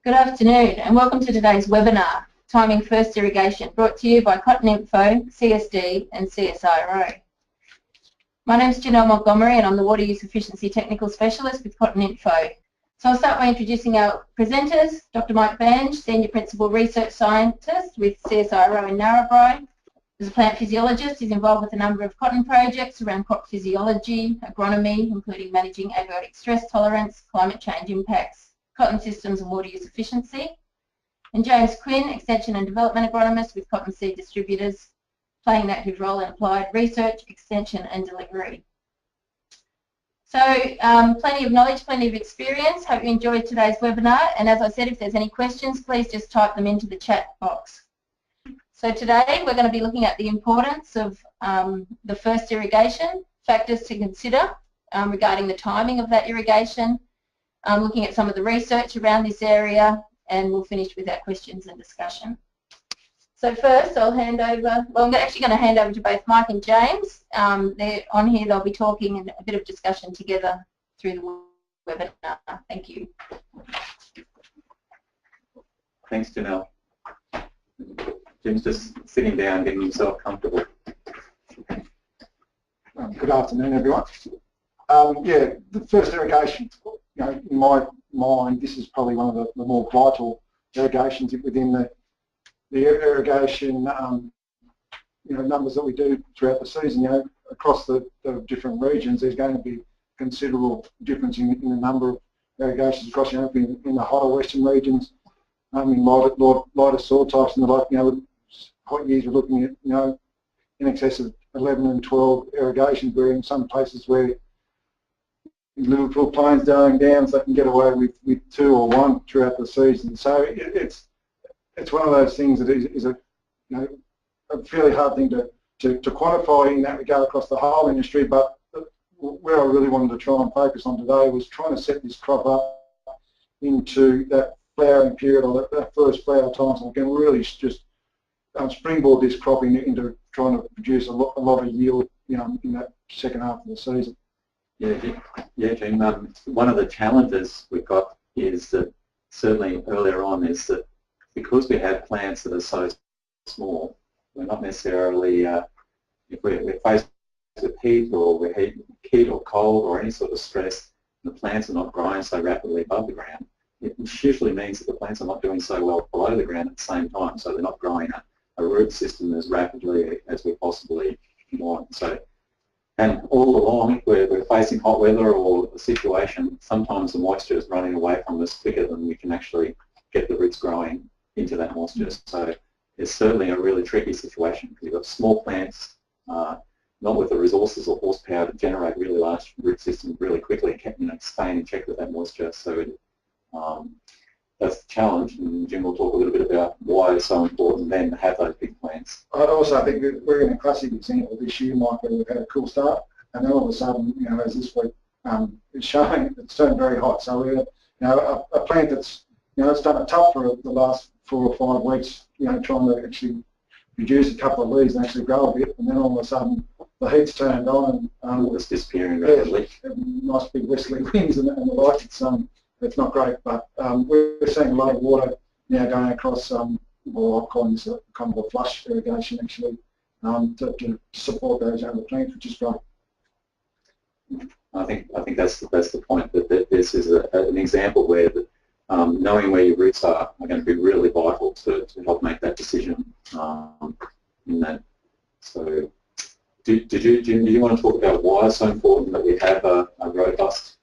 Good afternoon and welcome to today's webinar, Timing First Irrigation, brought to you by CottonInfo, CSD and CSIRO. My name is Janelle Montgomery and I'm the Water Use Efficiency Technical Specialist with CottonInfo. So I'll start by introducing our presenters, Dr. Mike Bange, Senior Principal Research Scientist with CSIRO in Narrabri. As a plant physiologist, he's involved with a number of cotton projects around crop physiology, agronomy, including managing abiotic stress tolerance, climate change impacts, cotton systems and water use efficiency. And James Quinn, Extension and Development Agronomist with Cotton Seed Distributors, playing an active role in applied research, extension and delivery. So plenty of knowledge, plenty of experience. Hope you enjoyed today's webinar, and as I said, if there's any questions, please just type them into the chat box. So today we're going to be looking at the importance of the first irrigation, factors to consider regarding the timing of that irrigation, looking at some of the research around this area, and we'll finish with our questions and discussion. So first I'll hand over, well I'm actually going to hand over to both Mike and James. They're on here, they'll be talking and a bit of discussion together through the webinar. Thank you. Thanks, Janelle. Jim's just sitting down, getting himself comfortable. Good afternoon, everyone. Yeah, the first irrigation, in my mind, this is probably one of the more vital irrigations within the irrigation, numbers that we do throughout the season. Across the different regions, there's going to be considerable difference in the number of irrigations across, in the hotter western regions, in lighter soil types and the like. Hot years we're looking at, in excess of 11 and 12 irrigations, where in some places where Liverpool plains going down, so they can get away with 2 or 1 throughout the season. So it's one of those things that is a fairly hard thing to quantify in that regard across the whole industry. But where I really wanted to try and focus on today was trying to set this crop up into that flowering period, or that first flower time, so we can really just springboard this crop into trying to produce a lot of yield, in that second half of the season. Yeah, Jim. One of the challenges we've got is that certainly earlier on is that because we have plants that are so small, we're not necessarily, if we're faced with heat or heat or cold or any sort of stress, the plants are not growing so rapidly above the ground. It usually means that the plants are not doing so well below the ground at the same time, so they're not growing a root system as rapidly as we possibly want. So, and all along, if we're facing hot weather or a situation, sometimes the moisture is running away from us quicker than we can actually get the roots growing into that moisture. So it's certainly a really tricky situation because you've got small plants, not with the resources or horsepower to generate really large root systems really quickly, staying in check with that moisture. So that's the challenge, and Jim will talk a little bit about why it's so important then to have those big plants. I also think that we're in a classic example this year, Mike, where we've had a cool start, and then all of a sudden, as this week is showing, it's turned very hot. So we're, a plant that's, it's done it tough for the last 4 or 5 weeks, trying to actually produce a couple of leaves and actually grow a bit, and then all of a sudden the heat's turned on and it's disappearing rapidly. Nice big westerly winds and the like. It's not great, but we're seeing a lot of water now going across, well, I'm calling this kind of a flush irrigation actually, to support those younger plants, which is great. I think that's the point, that this is an example where knowing where your roots are going to be really vital to help make that decision in that. So, Jim, do you want to talk about why it's so important that we have a robust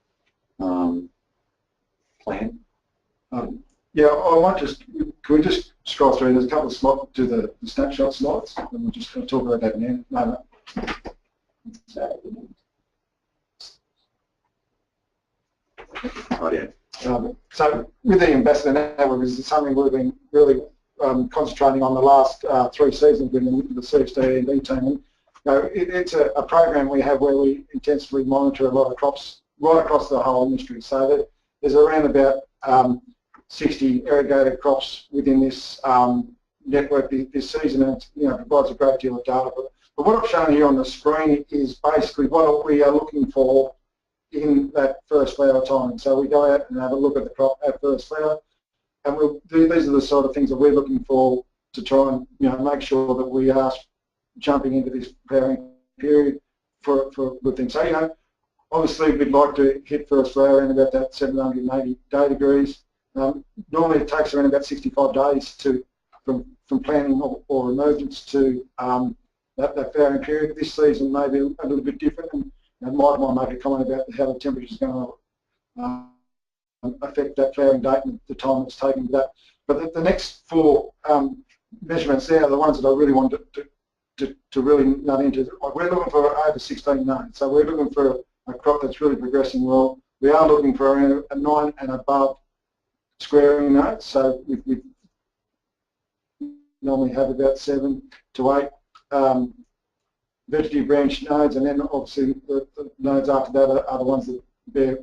plan? Yeah, I might just, can we just scroll through? There's a couple of slides to the snapshot slides, and we'll just talk about that now. No. Oh, yeah. So with the Ambassador Network, this is something we've been really concentrating on the last 3 seasons with the CSD team. It's a program we have where we intensively monitor a lot of crops right across the whole industry. So that there's around about 60 irrigated crops within this network this season, and it provides a great deal of data. But what I've shown here on the screen is basically what we are looking for in that first flower time. So we go out and have a look at the crop at first flower. these are the sort of things that we're looking for to try and make sure that we are jumping into this flowering period for good things. So obviously we'd like to hit first flower in about that 780 day degrees. Normally it takes around about 65 days from planting or emergence to that flowering period. This season may be a little bit different, and Mike might make a comment about how the temperature is going to affect that flowering date and the time it's taking to that. But the next four measurements there are the ones that I really want to really nut into. We're looking for over 16 nodes, so we're looking for a crop that's really progressing well. We are looking for around a 9 and above squaring nodes, so we normally have about 7 to 8 vegetative branch nodes, and then obviously the nodes after that are the ones that bear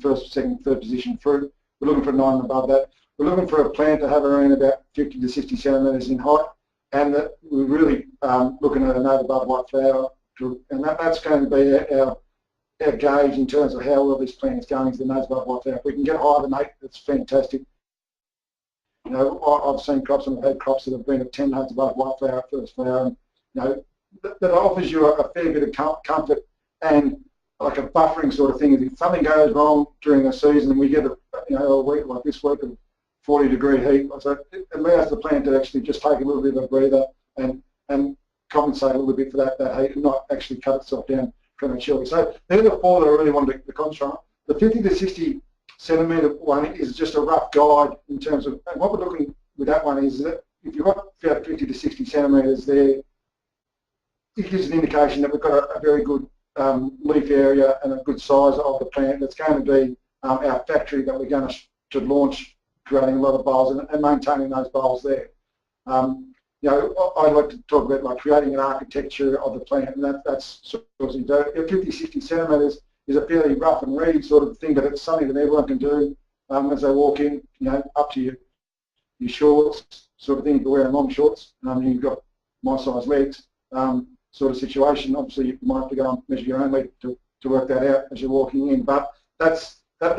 first, second, third position fruit. We're looking for 9 and above that. We're looking for a plant to have around about 50 to 60 centimetres in height, and that we're really looking at a node above white flower, and that's going to be our gauge in terms of how well this plant is going, is the nodes above white flower. If we can get higher than 8, that's fantastic. I've seen crops and I've had crops that have been at 10 nodes above white flower, first flower, and that offers you a fair bit of comfort and like a buffering sort of thing. If something goes wrong during the season and we get a week like this week of 40-degree heat, so it allows the plant to actually just take a little bit of a breather and compensate a little bit for that heat and not actually cut itself down prematurely. So they're the four that I really wanted to concentrate on. The 50 to 60 centimetre one is just a rough guide in terms of, and what we're looking with that one is that if you've got about 50 to 60 centimetres there, it gives an indication that we've got a very good leaf area and a good size of the plant. That's going to be our factory that we're going to launch, creating a lot of bowls and maintaining those bowls there. I like to talk about like creating an architecture of the plant, and that's sort of thing. 50, 60 centimetres is a fairly rough and ready sort of thing, but it's something that everyone can do as they walk in, up to your shorts sort of thing. If you're wearing long shorts, you've got my size legs sort of situation. Obviously you might have to go and measure your own leg to work that out as you're walking in, but that's a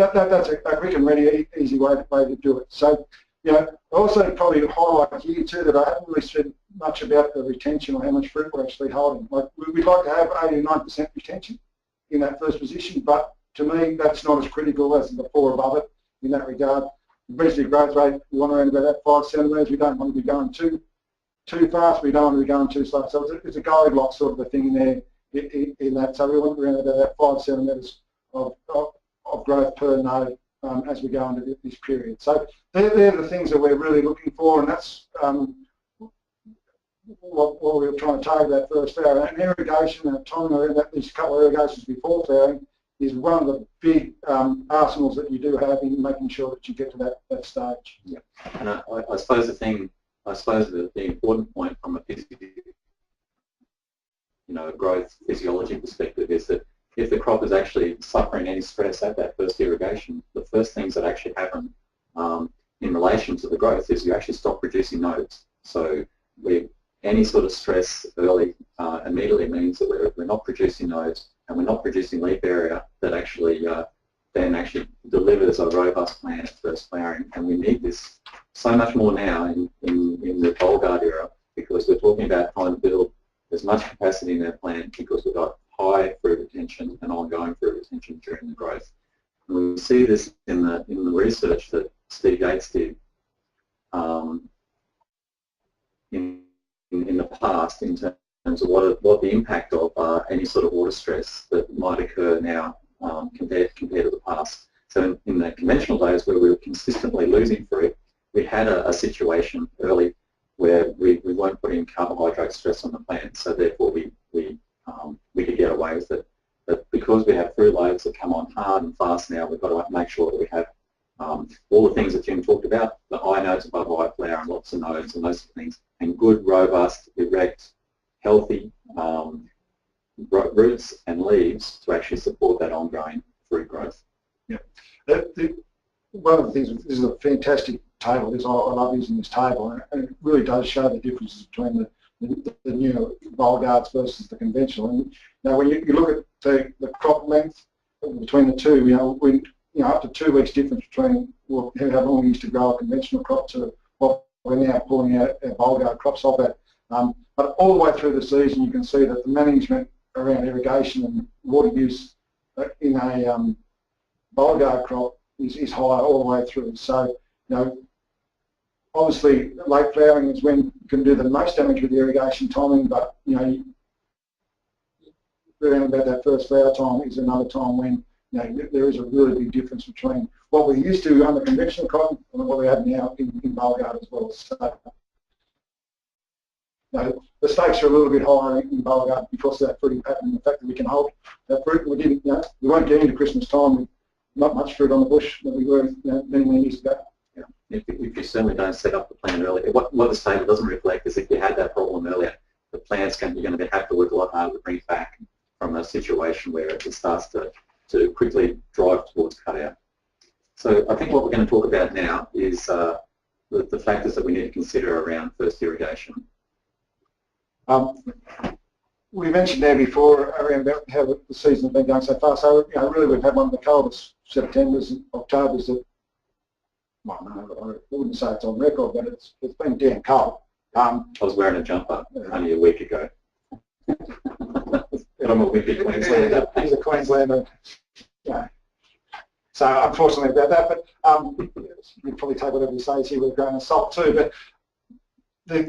quick and ready, easy way to do it. So, I also probably highlight here too that I haven't really said much about the retention or how much fruit we're actually holding. Like we'd like to have 89% retention in that first position, but to me that's not as critical as the four above it in that regard. The vegetative growth rate, we want around about that 5 centimetres. We don't want to be going too fast. We don't want to be going too slow. So it's a Goldilocks sort of a thing in there in that. So we want around about that 5 centimetres of growth per node as we go into this period. So they're the things that we're really looking for, and that's what we're trying to target that first flower. And irrigation and timing around these couple of irrigations before flowering is one of the big arsenals that you do have in making sure that you get to that stage. Yeah, and I suppose the important point from a growth physiology perspective is that if the crop is actually suffering any stress at that first irrigation, the first things that actually happen in relation to the growth is you actually stop producing nodes. So any sort of stress early immediately means that we're not producing nodes and we're not producing leaf area that actually then actually delivers a robust plant at first flowering. And we need this so much more now in the Bollgard era, because we're talking about trying to build as much capacity in that plant because we've got high fruit retention and ongoing fruit retention during the growth. And we see this in the research that Steve Yates did in the past in terms of what the impact of any sort of water stress that might occur now compared to the past. So in the conventional days where we were consistently losing fruit, we had a situation early where we weren't putting carbohydrate stress on the plant, so therefore we could get away with it. But because we have fruit loads that come on hard and fast now, we've got to make sure that we have all the things that Jim talked about, the high nodes above white flower and lots of nodes and those sort of things, and good, robust, erect, healthy roots and leaves to actually support that ongoing fruit growth. Yeah. One of the things, this is a fantastic table, I love using this table, and it really does show the differences between the new Bollgards versus the conventional. And when you look at the crop length between the two, up to 2 weeks difference between how long we used to grow a conventional crop to what we're now pulling out our bulgur crops off that. But all the way through the season, you can see that the management around irrigation and water use in a bulgur crop is high all the way through. So, you know, obviously late flowering is when you can do the most damage with the irrigation timing, but you know, around about that first flower time is another time when, you know, there is a really big difference between what we used to under conventional cotton and what we have now in bulgur as well. So, you know, the stakes are a little bit higher in bulgur because of that fruiting pattern and the fact that we can hold that fruit. We didn't, you know, we won't get into Christmas time with not much fruit on the bush that we were, you know, many years ago. Yeah. If you certainly don't set up the plant early, what this table doesn't reflect is if you had that problem earlier, the plant's you're going to have to work a lot harder to bring it back from a situation where it starts to quickly drive towards cutout. So I think what we're going to talk about now is the factors that we need to consider around first irrigation. We mentioned there before around about how the season's been going so far. So, you know, really we've had one of the coldest Septembers and Octobers that, well, no, I wouldn't say it's on record, but it's been damn cold. I was wearing a jumper only a week ago. I'm a wimpy Queenslander. He's a Queenslander. Yeah. So unfortunately about that, but we'd probably take whatever he says here with a grain of salt too. But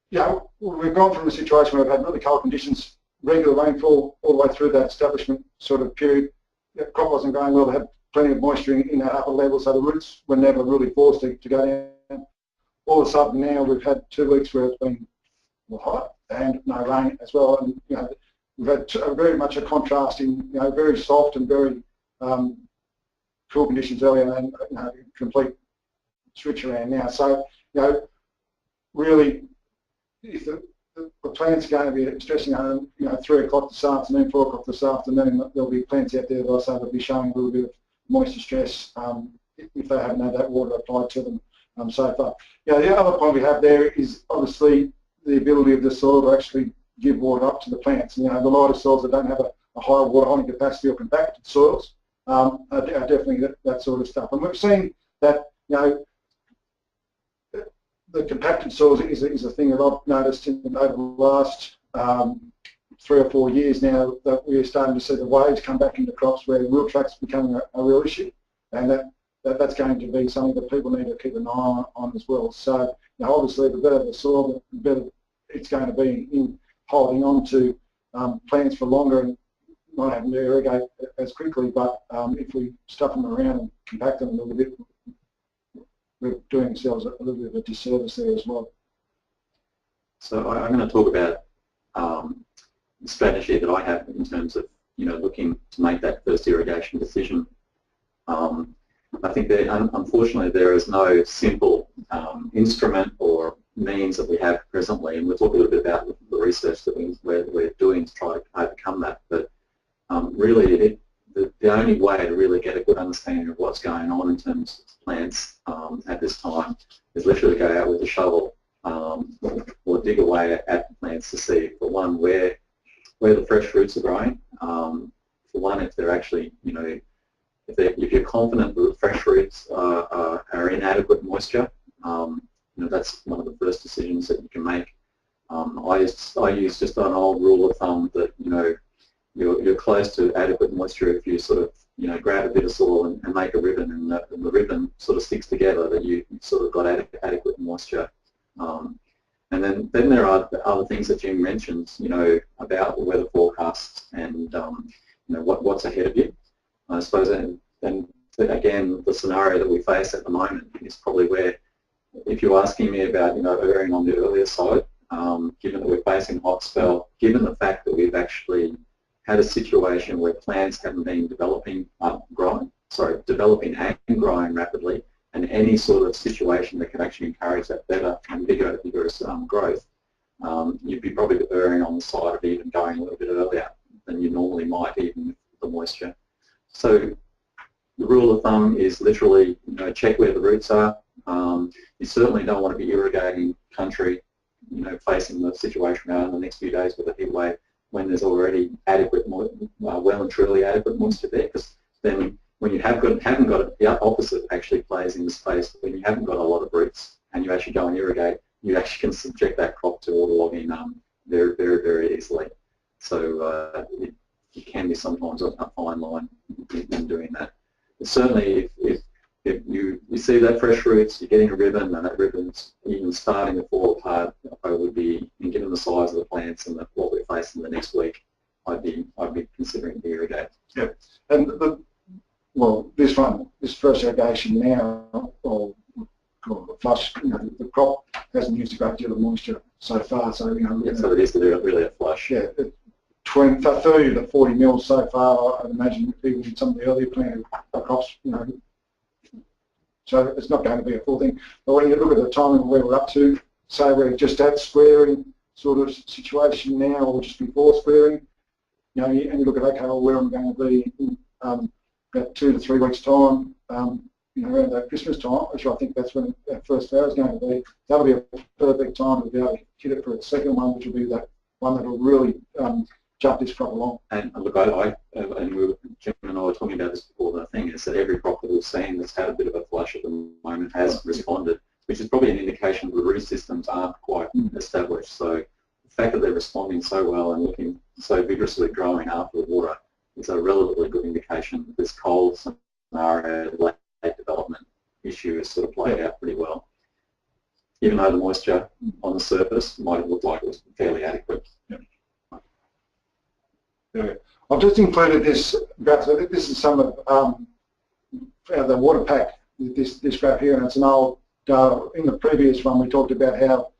you know, we've gone from a situation where we've had really cold conditions, regular rainfall all the way through that establishment sort of period. The crop wasn't going well, they had plenty of moisture in that upper level, so the roots were never really forced to go down. All of a sudden now we've had 2 weeks where it's been hot and no rain as well, and you know, we've had very much a contrast in, you know, very soft and very cool conditions earlier and, you know, complete switch around now. So, you know, really, if the plant's going to be stressing on, you know, 3 o'clock this afternoon, 4 o'clock this afternoon, there'll be plants out there that I say will be showing a little bit of moisture stress if they haven't had that water applied to them so far. You know, the other point we have there is obviously the ability of the soil to actually give water up to the plants. You know, the lighter soils that don't have a higher water holding capacity or compacted soils are definitely that sort of stuff. And we've seen that, you know, the compacted soils is a thing that I've noticed over the last 3 or 4 years now, that we're starting to see the waves come back into crops where wheel tracks becoming a real issue, and that's going to be something that people need to keep an eye on as well. So, you know, obviously the better the soil, the better it's going to be in holding on to plants for longer and not having to irrigate as quickly. But if we stuff them around and compact them a little bit, we're doing ourselves a little bit of a disservice there as well. So I'm going to talk about the strategy that I have in terms of, you know, looking to make that first irrigation decision. I think that unfortunately there is no simple instrument or means that we have presently, and we'll talk a little bit about the research that we're doing to try to overcome that. But really, the only way to really get a good understanding of what's going on in terms of plants at this time is literally go out with a shovel or dig away at the plants to see, for one, where the fresh roots are growing. For one, if they're actually, you know, if you're confident that the fresh roots are in adequate moisture, you know, that's one of the first decisions that you can make. I use just an old rule of thumb that, you know, you're close to adequate moisture if you sort of, you know, grab a bit of soil and make a ribbon, and the ribbon sort of sticks together, that you sort of got adequate moisture. And then there are other things that Jim mentioned, you know, about the weather forecasts and, you know, what's ahead of you. I suppose, and again, the scenario that we face at the moment is probably where, if you're asking me about, you know, erring on the earlier side, given that we're facing a hot spell, given the fact that we've actually had a situation where plants haven't been developing and growing rapidly, and any sort of situation that can actually encourage that better and vigorous growth, you'd be probably erring on the side of even going a little bit earlier than you normally might, even with the moisture. So the rule of thumb is literally, you know, check where the roots are. You certainly don't want to be irrigating country, you know, facing the situation around the next few days with a heat wave when there's already adequate, well and truly adequate moisture there, because then when you haven't got it, the opposite actually plays in the space. When you haven't got a lot of roots and you actually go and irrigate, you actually can subject that crop to waterlogging very, very, very easily. So it can be sometimes a fine line in doing that. But certainly, if you see that fresh roots, you're getting a ribbon, and that ribbon's even starting to fall apart, I would be, and given the size of the plants and what we're facing the next week, I'd be considering to irrigate. Yeah, and well, this first irrigation now, or flush, the crop hasn't used a great deal of moisture so far. So yeah, so it is really a flush. Yeah, 30 to 40 mils so far. I'd imagine even in some of the earlier planted crops, so it's not going to be a full thing. But when you look at the timing of where we're up to, say we're just at squaring sort of situation now, or just before squaring, and you look at, okay, well, where I'm going to be in about 2 to 3 weeks' time, around that Christmas time, which I think that's when that first flower is going to be. That'll be a perfect time to be able to hit it for a second one, which will be that one that will really jump this crop along. And look, Jim and I were talking about this before. The thing is that every crop that we've seen that's had a bit of a flush at the moment has responded, which is probably an indication that the root systems aren't quite established. So the fact that they're responding so well and looking so vigorously growing after the water is a relatively good indication that this cold scenario, late development issue is sort of played out pretty well. Even though the moisture on the surface might have looked like it was fairly adequate. Yeah. I've just included this graph. So this is some of the water pack, this graph here, and it's an old data. In the previous one we talked about how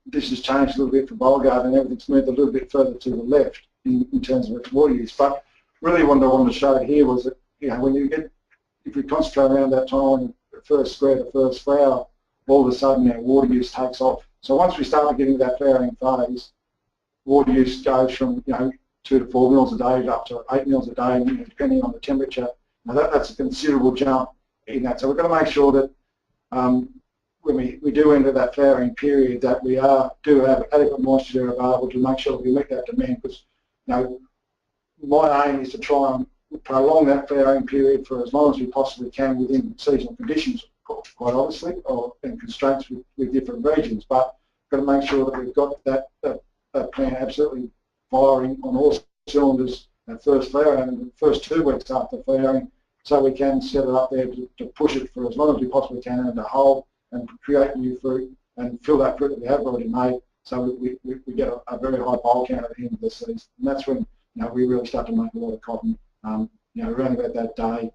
this has changed a little bit for Beauregard and everything's moved a little bit further to the left in terms of its water use. But really what I wanted to show here was that, when you get, if we concentrate around that time, the first square to first flower, all of a sudden our water use takes off. So once we start getting that flowering phase, water use goes from 2 to 4 mils a day up to 8 mils a day, depending on the temperature. Now that's a considerable jump in that. So we've got to make sure that when we do enter that flowering period, that we do have adequate moisture available to make sure that we meet that demand. Because my aim is to try and prolong that flowering period for as long as we possibly can within seasonal conditions, quite obviously, and constraints with different regions. But we've got to make sure that we've got that plant absolutely firing on all cylinders at first flowering and the first 2 weeks after flowering, so we can set it up there to push it for as long as we possibly can and to hold and create new fruit and fill that fruit that we have already made, so we get a very high bowl count at the end of the season. And that's when we really start to make a lot of cotton. Around about that day,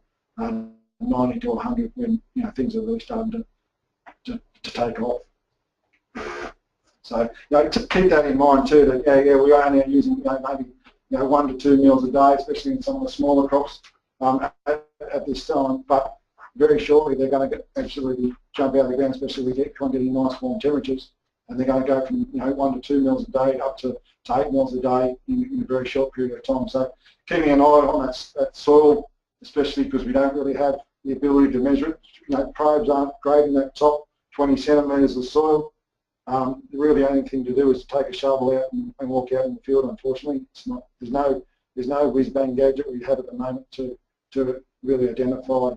90 to 100, when things are really starting to take off. So to keep that in mind too, that we are now using maybe 1 to 2 mils a day, especially in some of the smaller crops at this time. But very shortly they're going to absolutely jump out of the ground, especially if we get getting nice warm temperatures, and they're going to go from 1 to 2 mils a day up to 8 mils a day in a very short period of time. So keeping an eye on that soil, especially because we don't really have the ability to measure it. Probes aren't great in that top 20 centimetres of soil. Really the only thing to do is to take a shovel out and walk out in the field. Unfortunately, it's not. There's no whiz-bang gadget we have at the moment to really identify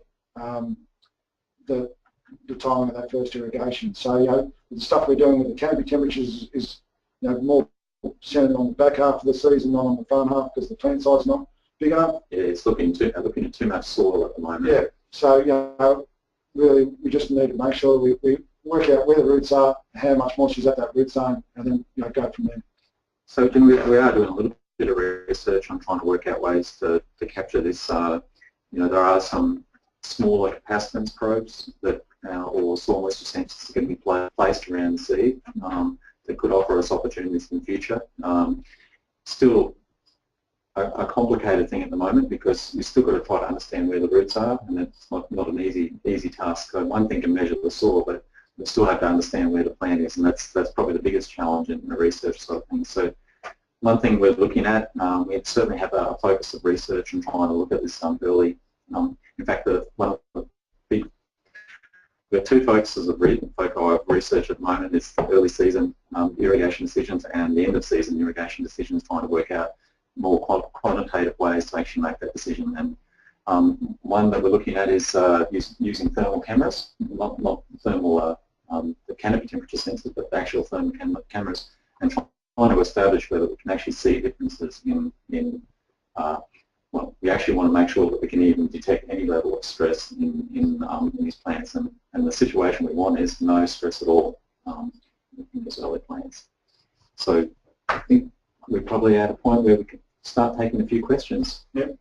the timing of that first irrigation. So the stuff we're doing with the canopy temperatures is more centered on the back half of the season, not on the front half, because the plant size is not big enough. Yeah, it's looking at too much soil at the moment. Yeah. So really we just need to make sure we work out where the roots are, how much moisture is at that root zone, and then go from there. So we are doing a little bit of research on trying to work out ways to capture this. There are some smaller capacitance probes that or soil moisture sensors are going to be placed around the seed that could offer us opportunities in the future. Still a complicated thing at the moment, because you've still got to try to understand where the roots are, and it's not an easy task. So one thing to measure the soil, but we still have to understand where the plant is, and that's probably the biggest challenge in the research side of things. So one thing we're looking at, we certainly have a focus of research and trying to look at this early. In fact, we have 2 focuses of research at the moment. It's the early season irrigation decisions and the end of season irrigation decisions, trying to work out more quantitative ways to actually make that decision. And One that we're looking at is using thermal cameras, not thermal the canopy temperature sensors, but the actual thermal cameras, and trying to establish whether we can actually see differences in well, we actually want to make sure that we can even detect any level of stress in these plants, and the situation we want is no stress at all in these early plants. So I think we're probably at a point where we can start taking a few questions. Yep.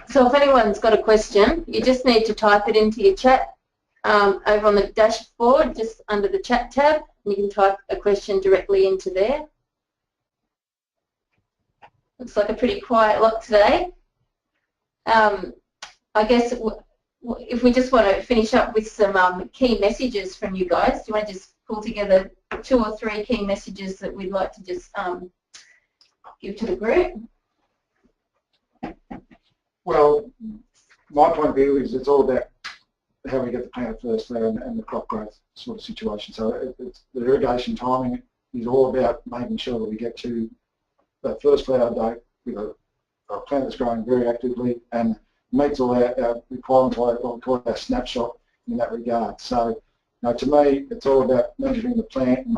So if anyone's got a question, you just need to type it into your chat over on the dashboard, just under the chat tab, and you can type a question directly into there. Looks like a pretty quiet lot today. I guess if we just want to finish up with some key messages from you guys, do you want to just pull together 2 or 3 key messages that we'd like to just give to the group? Well, my point of view is it's all about how we get the plant first there and the crop growth sort of situation. So the irrigation timing is all about making sure that we get to that first flower date with a plant that's growing very actively and meets all our requirements, what we call our snapshot in that regard. So, to me, it's all about measuring the plant and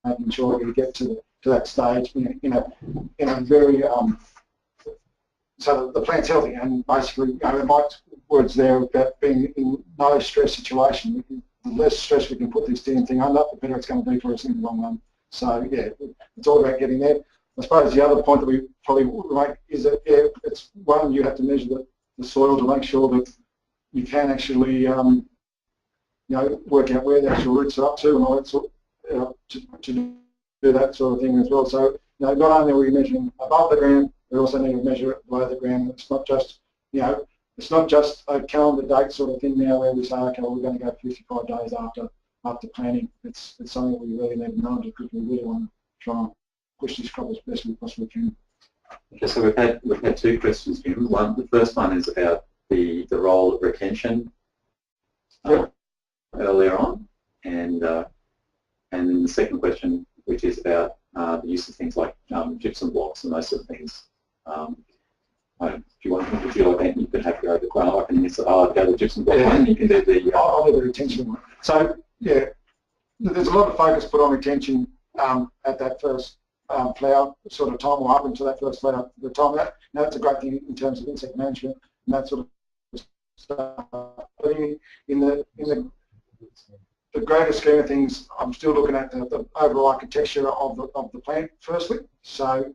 making sure that we get to that stage in a very so that the plant's healthy, and basically, my words there about being in no stress situation. The less stress we can put this thing under, the better it's going to be for us in the long run. So yeah, it's all about getting there. I suppose the other point that we probably would make is that it's one, you have to measure the soil to make sure that you can actually work out where the actual roots are up to and all that sort to do that sort of thing as well. So not only are we measuring above the ground, we also need to measure it below the ground. It's not just it's not just a calendar date sort of thing now where we say, okay, well, we're going to go 55 days after planting. It's something that we really need to know because we really want to try and push this crop as best we possibly can. Okay, so we've had 2 questions, Jim. The first one is about the role of retention earlier on, and then the second question, which is about the use of things like gypsum blocks and those sort of things. If you like that, you could have to go to the I can go to the gypsum block one, and you can do the. I'll do the retention one. So yeah, there's a lot of focus put on retention at that first flower sort of time, or up until that first flower. The time that that's a great thing in terms of insect management and that sort of stuff. But in the greater scheme of things, I'm still looking at the overall architecture of the plant firstly. So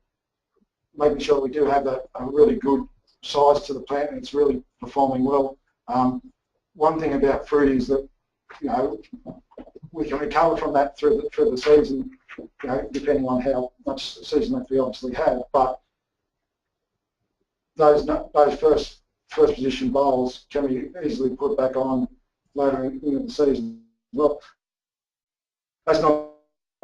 making sure we do have a really good size to the plant and it's really performing well. One thing about fruit is that we can recover from that through the season, depending on how much season that we obviously have. But those first position bowls can be easily put back on later in the season. Well, that's not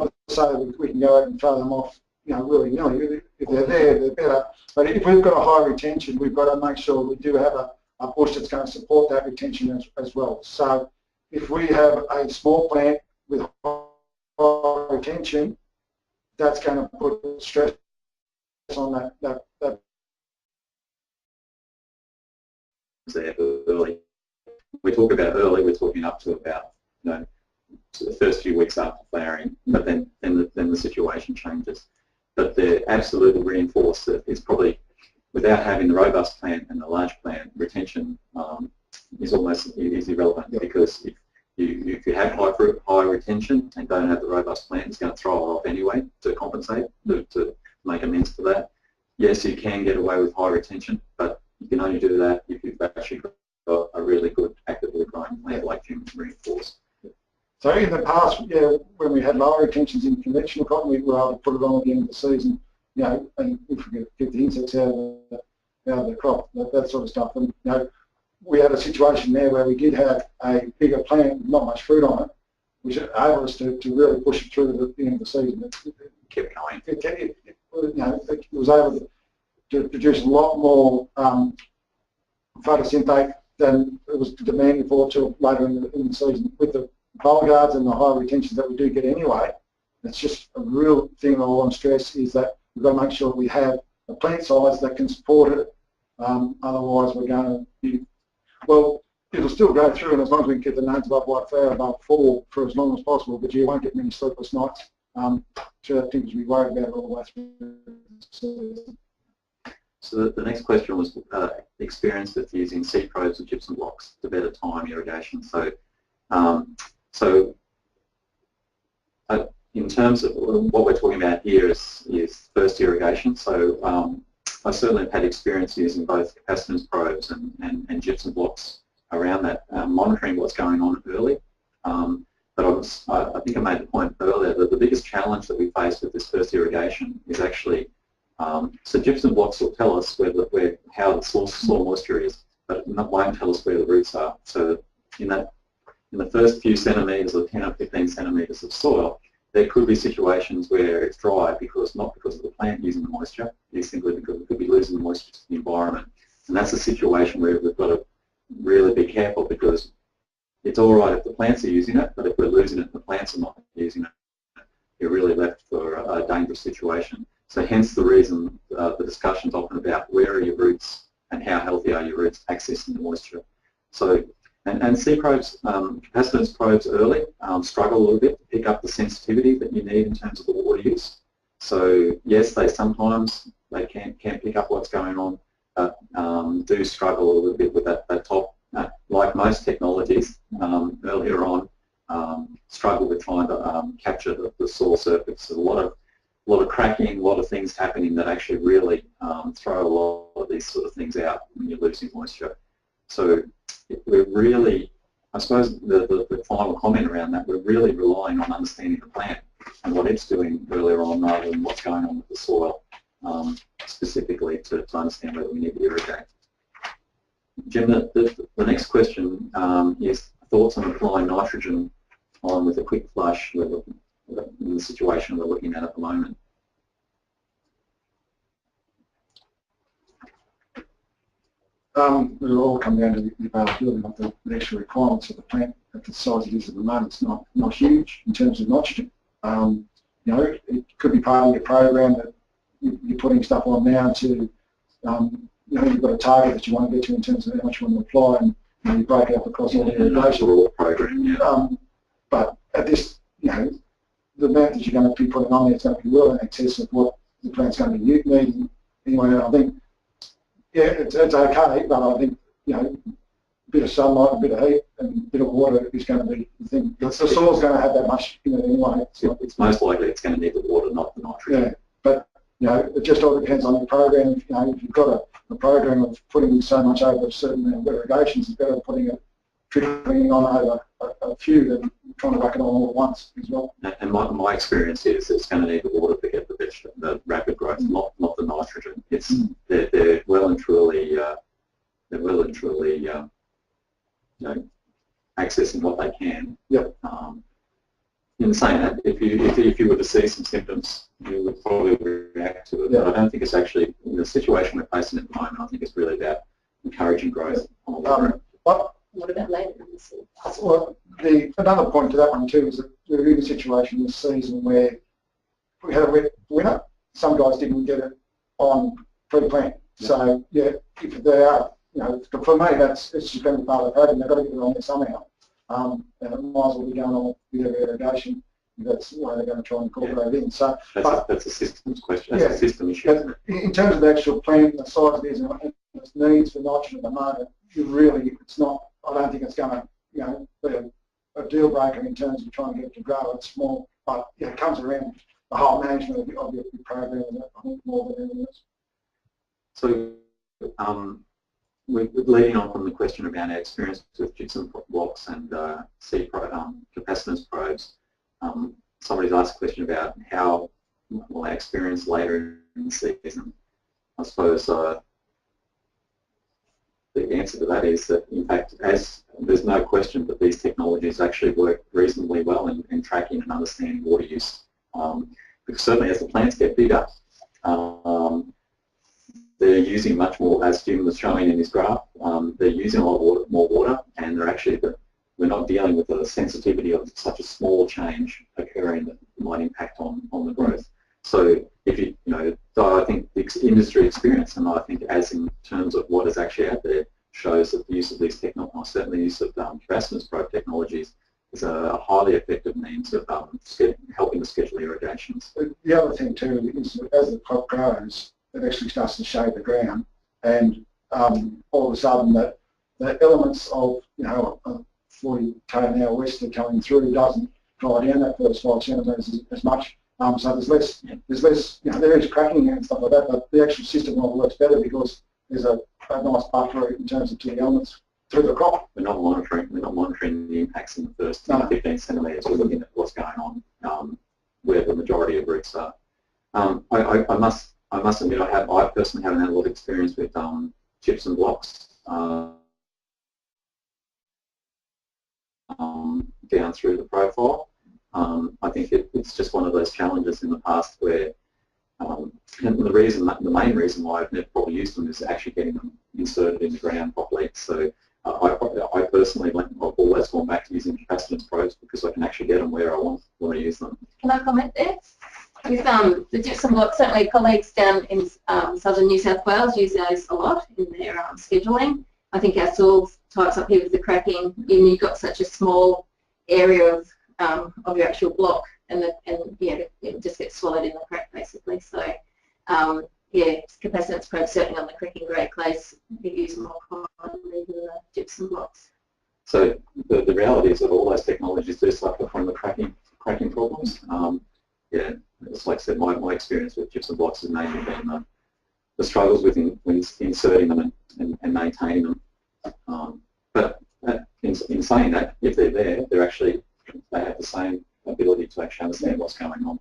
to say that we can go out and throw them off, willy-nilly. If they're there, they're better. But if we've got a high retention, we've got to make sure we do have a bush that's going to support that retention as well. So if we have a small plant with high retention, that's going to put stress on that. Early. We talk about early, we're talking up to about to the first few weeks after flowering, but then the situation changes. But they're absolutely reinforced that it's probably, without having the robust plant and the large plant, retention is almost irrelevant. Yep. Because if you have high retention and don't have the robust plant, it's going to throw it off anyway to compensate, to make amends for that. Yes, you can get away with high retention, but you can only do that if you've actually got a really good actively growing plant like Jim reinforced. So in the past, when we had lower retentions in conventional cotton, we were able to put it on at the end of the season, and if we could get the insects out of the crop, that sort of stuff. And we had a situation there where we did have a bigger plant with not much fruit on it, which enabled us to really push it through to the end of the season. It kept going. It was able to produce a lot more photosynthate than it was demanding for till later in the season. With the bowl guards and the high retentions that we do get anyway, it's just a real thing I want to stress is that we've got to make sure we have a plant size that can support it. Otherwise, we're going to be, well, it'll still go through, and as long as we can keep the nodes above white flower above 4 for as long as possible, but you won't get many sleepless nights. So things to be worried about all the way through. So the next question was experience with using seed probes or gypsum blocks to better time irrigation. So, in terms of what we're talking about here is first irrigation. So I certainly have had experience using both capacitance probes and gypsum blocks around that, monitoring what's going on early. But I think I made the point earlier that the biggest challenge that we face with this first irrigation is actually, so gypsum blocks will tell us how the soil moisture is, but it won't tell us where the roots are. So in the first few centimetres or 10 or 15 centimetres of soil, there could be situations where it's dry not because of the plant using the moisture, it's simply because it could be losing the moisture to the environment. And that's a situation where we've got to really be careful, because it's all right if the plants are using it, but if we're losing it and the plants are not using it, you're really left for a dangerous situation. So hence the reason the discussion's often about where are your roots and how healthy are your roots accessing the moisture. So, and seed probes, capacitance probes early struggle a little bit to pick up the sensitivity that you need in terms of the water use. So yes, they can't pick up what's going on, but do struggle a little bit with that top. Like most technologies earlier on, struggle with trying to capture the soil surface. A lot of cracking, a lot of things happening that actually really throw a lot of these sort of things out when you're losing moisture. So we're really, I suppose the final comment around that, we're really relying on understanding the plant and what it's doing earlier on rather than what's going on with the soil, specifically to understand whether we need to irrigate. Jim, the next question is thoughts on applying nitrogen on with a quick flush in the situation we're looking at the moment. It'll all come down to the availability of the actual requirements of the plant at the size it is at the moment. It's not huge in terms of nitrogen. You know, it could be part of your program that you're putting stuff on now to, you know, you've got a target that you want to get to in terms of how much you want to apply, and you know, you break it up across all the irrigation program. Yeah. But at this, you know, the amount that you're going to be putting on there is going to be well in excess of what the plant's going to be needing. Anyway, I think, yeah, it's okay, but I think, you know, a bit of sunlight, a bit of heat, and a bit of water is going to be the thing. The soil's going to have that much in it anyway. It's most likely it's going to need the water, not the nitrogen. Yeah, but you know, it just all depends on your program. You know, if you've got a program of putting so much over a certain amount of irrigations, it's better putting it trickling on over a few than trying to whack it on all at once as well. And my experience is it's going to need the water to get the rapid growth, not the nitrogen. It's they're well and truly you know, accessing what they can. Yep. In saying that, if you were to see some symptoms, you would probably react to it. Yep. But I don't think it's actually, in the situation we're facing at the moment, I think it's really about encouraging growth on the water. What about later in the season? Well, another point to that one too is that we're in a situation this season where we had a wet winter. Some guys didn't get it on pre-plant. Yeah. So yeah, if they are, you know, for me it's just going to be part of the program. They've got to get it on there somehow. And it might as well be going on with their irrigation. That's the way they're going to try and incorporate it in. So that's a systems question. That's a system issue. In terms of the actual plant, the size it is, and its needs for nitrogen at the moment, it's not. I don't think it's going to, you know, be a deal breaker in terms of trying to get it to grow. It's small, but yeah, it comes around the whole management of your program, I think, more than anything else. So, we're leading on from the question about our experience with gypsum blocks and capacitance probes. Somebody's asked a question about how will our experience later in the season. I suppose the answer to that is that, in fact, as there's no question that these technologies actually work reasonably well in tracking and understanding water use. Because certainly as the plants get bigger, they're using much more, as Jim was showing in his graph, they're using a lot more water, and they're actually, we're not dealing with the sensitivity of such a small change occurring that might impact on the growth. So if you know, So I think the industry experience, and I think as in terms of what is actually out there, shows that the use of these technologies, certainly the use of capacitance probe technologies, is a highly effective means of helping to schedule irrigations. The other thing too is as the crop grows, it actually starts to shade the ground, and all of a sudden the elements of a 40 km an hour westerly coming through doesn't dry down that first 5 centimetres as much. So there's less, there is cracking and stuff like that, but the actual system works better because there's a nice buffer in terms of two elements through the crop. We're not monitoring the impacts in the first 15 centimetres. We're looking at what's going on where the majority of roots are. I must admit I personally haven't had a lot of experience with gypsum blocks down through the profile. I think it's just one of those challenges in the past where, and the main reason why I've never probably used them is actually getting them inserted in the ground properly. So I personally I've always gone back to using capacitance probes because I can actually get them where I want to use them. Can I comment there? With the gypsum blocks, certainly colleagues down in southern New South Wales use those a lot in their scheduling. I think our soil types up here with the cracking, you've got such a small area of your actual block, and it just gets swallowed in the crack basically. So yeah, capacitance probes certainly on the cracking grade clays we use more commonly than the gypsum blocks. So the reality is that all those technologies do suffer from the cracking problems. Yeah, it's like I said, my experience with gypsum blocks has mainly been the struggles with inserting them and maintaining them. But in saying that, if they're there, they have the same ability to actually understand what's going on.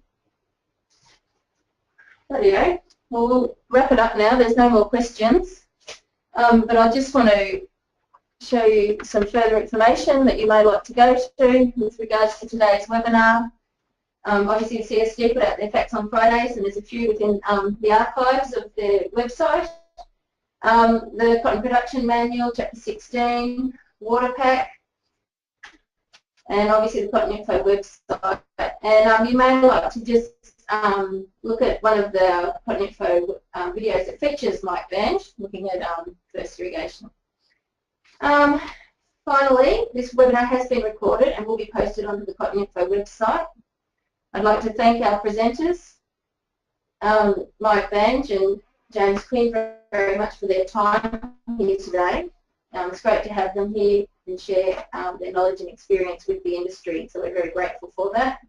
Rightio. Well, we'll wrap it up now. There's no more questions. But I just want to show you some further information that you may like to go to with regards to today's webinar. Obviously, the CSG put out their facts on Fridays, and there's a few within the archives of their website. The Cotton Production Manual, Chapter 16, Water Pack, and obviously the CottonInfo website. And you may like to just look at one of the CottonInfo videos that features Mike Bange, looking at first irrigation. Finally, this webinar has been recorded and will be posted onto the CottonInfo website. I'd like to thank our presenters, Mike Bange and James Quinn, very much for their time here today. It's great to have them here and share their knowledge and experience with the industry, so we're very grateful for that.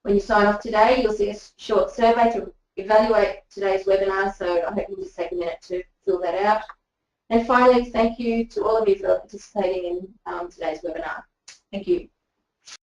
When you sign off today, you'll see a short survey to evaluate today's webinar, so I hope you just take a minute to fill that out. And finally, thank you to all of you for participating in today's webinar. Thank you.